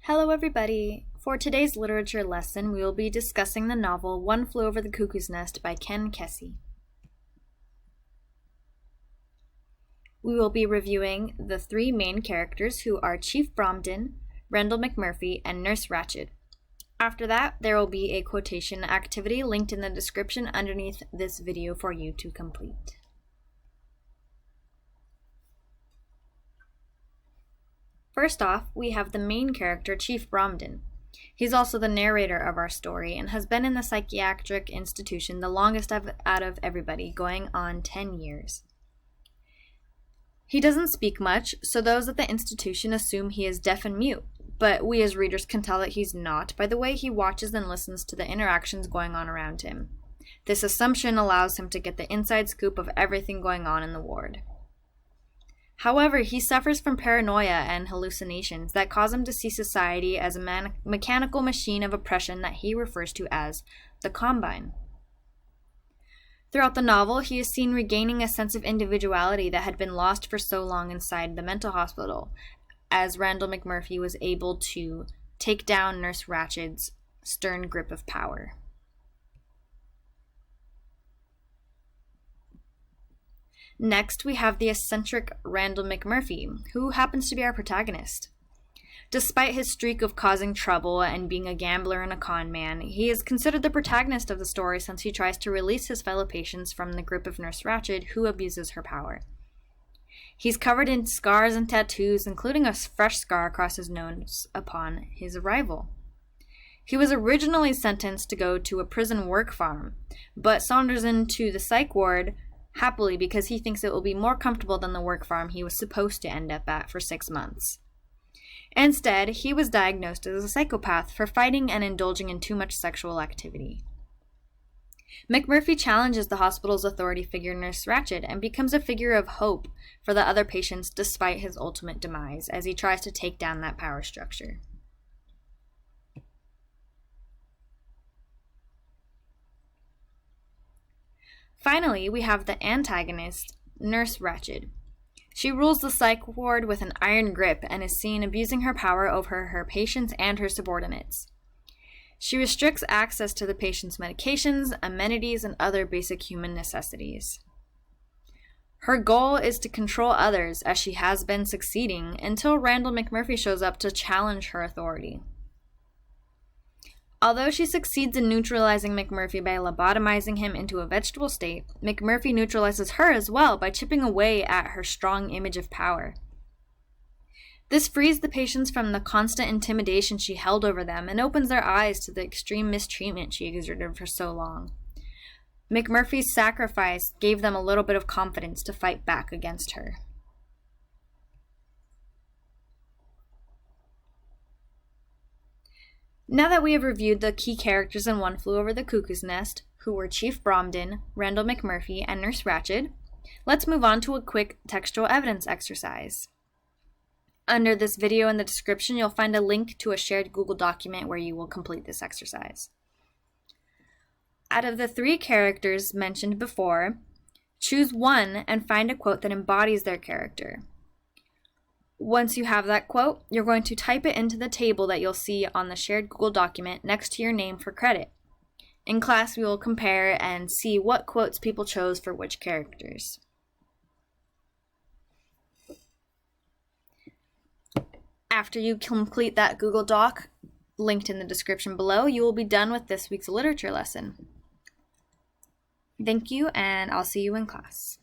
Hello everybody! For today's literature lesson, we will be discussing the novel One Flew Over the Cuckoo's Nest by Ken Kesey. We will be reviewing the three main characters who are Chief Bromden, Randallmurphy, and Nurse Ratched. After that, there will be a quotation activity linked in the description underneath this video for you to complete. First off, we have the main character, Chief Bromden. He's also the narrator of our story and has been in the psychiatric institution the longest out of everybody, going on 10 years. He doesn't speak much, so those at the institution assume he is deaf and mute, but we as readers can tell that he's not by the way he watches and listens to the interactions going on around him. This assumption allows him to get the inside scoop of everything going on in the ward. However, he suffers from paranoia and hallucinations that cause him to see society as a mechanical machine of oppression that he refers to as the Combine. Throughout the novel, he is seen regaining a sense of individuality that had been lost for so long inside the mental hospital, as Randallmurphy was able to take down Nurse Ratched's stern grip of power. Next, we have the eccentric Randallmurphy, who happens to be our protagonist. Despite his streak of causing trouble and being a gambler and a con man, he is considered the protagonist of the story since he tries to release his fellow patients from the grip of Nurse Ratched, who abuses her power. He's covered in scars and tattoos, including a fresh scar across his nose upon his arrival. He was originally sentenced to go to a prison work farm, but saunters into the psych ward happily because he thinks it will be more comfortable than the work farm he was supposed to end up at for 6 months. Instead, he was diagnosed as a psychopath for fighting and indulging in too much sexual activity. McMurphy challenges the hospital's authority figure Nurse Ratched and becomes a figure of hope for the other patients despite his ultimate demise as he tries to take down that power structure. Finally, we have the antagonist, Nurse Ratched. She rules the psych ward with an iron grip and is seen abusing her power over her patients and her subordinates. She restricts access to the patient's medications, amenities, and other basic human necessities. Her goal is to control others, as she has been succeeding, until Randallmurphy shows up to challenge her authority. Although she succeeds in neutralizing McMurphy by lobotomizing him into a vegetable state, McMurphy neutralizes her as well by chipping away at her strong image of power. This frees the patients from the constant intimidation she held over them and opens their eyes to the extreme mistreatment she exerted for so long. McMurphy's sacrifice gave them a little bit of confidence to fight back against her. Now that we have reviewed the key characters in One Flew Over the Cuckoo's Nest, who were Chief Bromden, Randallmurphy, and Nurse Ratched, let's move on to a quick textual evidence exercise. Under this video in the description, you'll find a link to a shared Google document where you will complete this exercise. Out of the three characters mentioned before, choose one and find a quote that embodies their character. Once you have that quote, you're going to type it into the table that you'll see on the shared Google document next to your name for credit. In class, we will compare and see what quotes people chose for which characters. After you complete that Google Doc, linked in the description below, you will be done with this week's literature lesson. Thank you, and I'll see you in class.